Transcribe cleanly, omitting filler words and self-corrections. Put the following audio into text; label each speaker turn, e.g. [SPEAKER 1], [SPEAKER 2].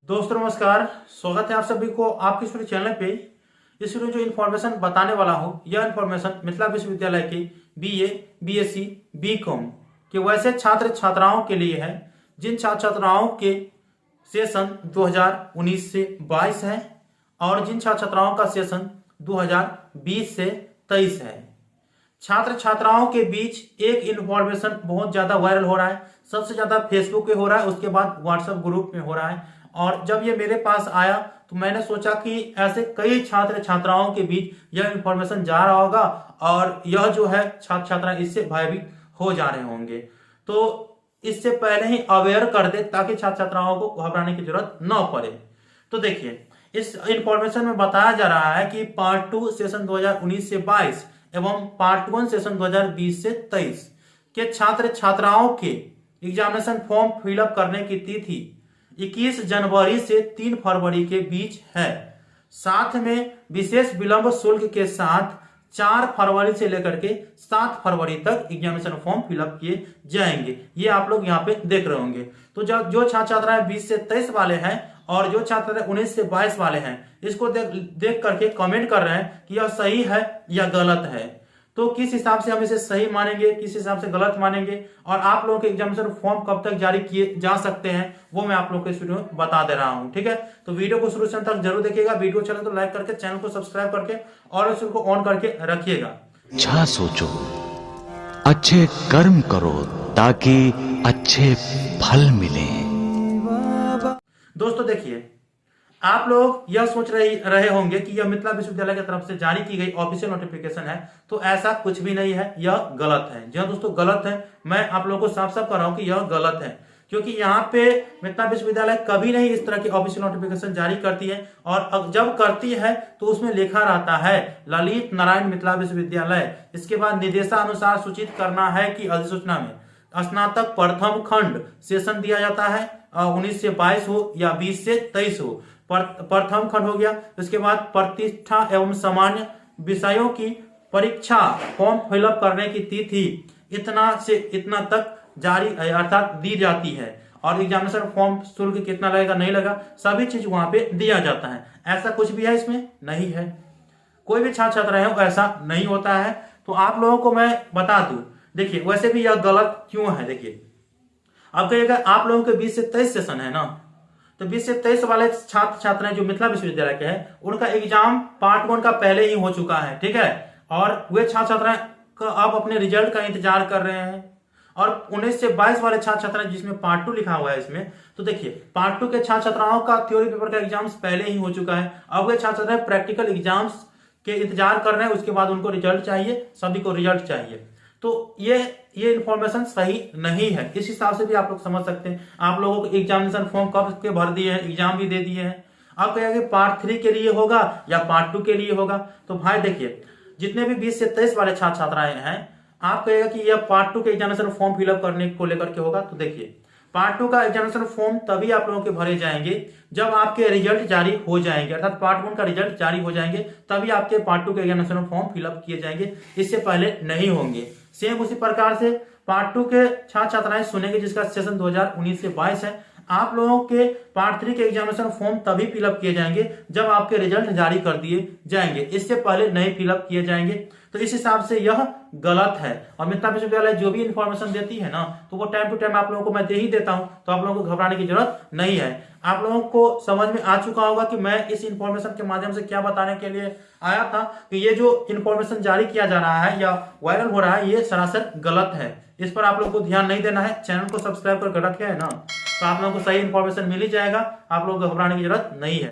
[SPEAKER 1] दोस्तों नमस्कार, स्वागत है आप सभी को आपके इस चैनल पे। इस वीडियो जो इन्फॉर्मेशन बताने वाला हूँ, यह इन्फॉर्मेशन मिथिला विश्वविद्यालय के बीए, बीएससी, बीकॉम के वैसे छात्र छात्राओं के लिए है जिन छात्र छात्राओं के सेशन 2019 से 22 है और जिन छात्र छात्राओं का सेशन 2020 से 23 है। छात्र छात्राओं के बीच एक इन्फॉर्मेशन बहुत ज्यादा वायरल हो रहा है। सबसे ज्यादा फेसबुक पे हो रहा है, उसके बाद व्हाट्सएप ग्रुप में हो रहा है। और जब ये मेरे पास आया तो मैंने सोचा कि ऐसे कई छात्र छात्राओं के बीच यह इन्फॉर्मेशन जा रहा होगा और यह जो है छात्र छात्रा इससे भयभीत हो जा रहे होंगे, तो इससे पहले ही अवेयर कर दे ताकि छात्र छात्राओं को घबराने की जरूरत न पड़े। तो देखिए, इस इन्फॉर्मेशन में बताया जा रहा है कि पार्ट 2 सेशन 2019 से 22 एवं पार्ट 1 सेशन 2020 से 23 के छात्र छात्राओं के एग्जामिनेशन फॉर्म फिलअप करने की तिथि 21 जनवरी से 3 फरवरी के बीच है। साथ में विशेष विलंब शुल्क के साथ 4 फरवरी से लेकर के 7 फरवरी तक एग्जामिनेशन फॉर्म फिलअप किए जाएंगे। ये आप लोग यहाँ पे देख रहे होंगे। तो जो छात्र छात्राएं 20 से 23 वाले हैं और जो छात्र 19 से 22 वाले हैं, इसको देख करके कमेंट कर रहे हैं कि यह सही है या गलत है। तो किस हिसाब से हम इसे सही मानेंगे, किस हिसाब से गलत मानेंगे और आप लोगों के एग्जामिनेशन फॉर्म कब तक जारी किए जा सकते हैं, वो मैं आप लोगों को इस वीडियो में बता दे रहा हूं। ठीक है, तो वीडियो को शुरू से अंत तक जरूर देखिएगा। वीडियो अच्छा लगे तो लाइक करके चैनल को सब्सक्राइब करके और उसको ऑन करके रखिएगा।
[SPEAKER 2] अच्छा सोचो, अच्छे कर्म करो ताकि अच्छे फल मिले।
[SPEAKER 1] दोस्तों देखिए, आप लोग यह सोच रहे होंगे कि यह मिथिला विश्वविद्यालय की तरफ से जारी की गई ऑफिशियल नोटिफिकेशन है, तो ऐसा कुछ भी नहीं है, यह गलत है। जी दोस्तों, गलत है। मैं आप लोगों को साफ साफ कर रहा हूं कि यह गलत है, क्योंकि यहाँ पे मिथिला विश्वविद्यालय कभी नहीं इस तरह की ऑफिशियल नोटिफिकेशन जारी करती है। और जब करती है तो उसमें लिखा रहता है ललित नारायण मिथिला विश्वविद्यालय। इसके बाद निर्देशानुसार सूचित करना है कि अधिसूचना में स्नातक प्रथम खंड सेशन दिया जाता है, 19 से 22 हो या 20 से 23 हो। प्रथम खंड हो गया। इसके बाद प्रतिष्ठा एवं सामान्य विषयों की परीक्षा फॉर्म फिलअप करने की तिथि इतना से इतना तक जारी अर्थात दी जाती है और एग्जामिनेशन फॉर्म शुल्क कितना लगेगा नहीं लगा, सभी चीज वहां पे दिया जाता है। ऐसा कुछ भी है इसमें नहीं है। कोई भी छात्र छात्रा है ऐसा नहीं होता है। तो आप लोगों को मैं बता दूं, देखिए वैसे भी यह गलत क्यों है। देखिए, अब कहिएगा आप लोगों के 20 से 23 सेशन है ना, तो 20 से 23 वाले छात्र छात्राएं जो मिथिला विश्वविद्यालय के हैं, उनका एग्जाम पार्ट 1 का पहले ही हो चुका है। ठीक है, और वे छात्र छात्राएं अब अपने रिजल्ट का इंतजार कर रहे हैं। और 19 से 22 वाले छात्र छात्राएं जिसमें पार्ट 2 लिखा हुआ है इसमें, तो देखिए पार्ट 2 के छात्र छात्राओं का थ्योरी पेपर का एग्जाम्स पहले ही हो चुका है। अब वे छात्र छात्राएं प्रैक्टिकल एग्जाम्स के इंतजार कर रहे हैं। उसके बाद उनको रिजल्ट चाहिए, सभी को रिजल्ट चाहिए। तो ये इन्फॉर्मेशन सही नहीं है। इस हिसाब से भी आप लोग समझ सकते हैं। आप लोगों को एग्जामिनेशन फॉर्म कब के भर दिए हैं, एग्जाम भी दे दिए हैं। अब कहेंगे पार्ट 3 के लिए होगा या पार्ट 2 के लिए होगा। तो भाई देखिए, जितने भी 20 से 23 वाले छात्र छात्राएं हैं, आप कहेगा कि यह पार्ट 2 के एग्जामिनेशन फॉर्म फिलअप करने को लेकर के होगा। तो देखिए, पार्ट 2 का एग्जामिनेशन फॉर्म तभी आप लोगों के भरे जाएंगे जब आपके रिजल्ट जारी हो जाएंगे, अर्थात पार्ट 1 का रिजल्ट जारी हो जाएंगे, तभी आपके पार्ट 2 के एग्जामिनेशन फॉर्म फिलअप किए जाएंगे। इससे पहले नहीं होंगे। सेम उसी प्रकार से पार्ट 2 के छात्र छात्राएं सुनेंगे जिसका सेशन 2019 से 22 है। आप लोगों के पार्ट 3 के एग्जामिनेशन फॉर्म तभी फिलअप किए जाएंगे जब आपके रिजल्ट जारी कर दिए जाएंगे, इससे पहले नहीं फिलअप किए जाएंगे। तो इस हिसाब से यह गलत है। और मिथिला विश्वविद्यालय जो भी इंफॉर्मेशन देती है ना, तो वो टाइम टू टाइम आप लोगों को मैं दे ही देता हूं। तो आप लोगों को घबराने की जरूरत नहीं है। आप लोगों को समझ में आ चुका होगा कि मैं इस इंफॉर्मेशन के माध्यम से क्या बताने के लिए आया था, कि ये जो इंफॉर्मेशन जारी किया जा रहा है या वायरल हो रहा है, ये सरासर गलत है। इस पर आप लोगों को ध्यान नहीं देना है। चैनल को सब्सक्राइब कर रखा है ना, तो आप लोगों को सही इंफॉर्मेशन मिल ही जाएगा। आप लोगों को घबराने की जरूरत नहीं है।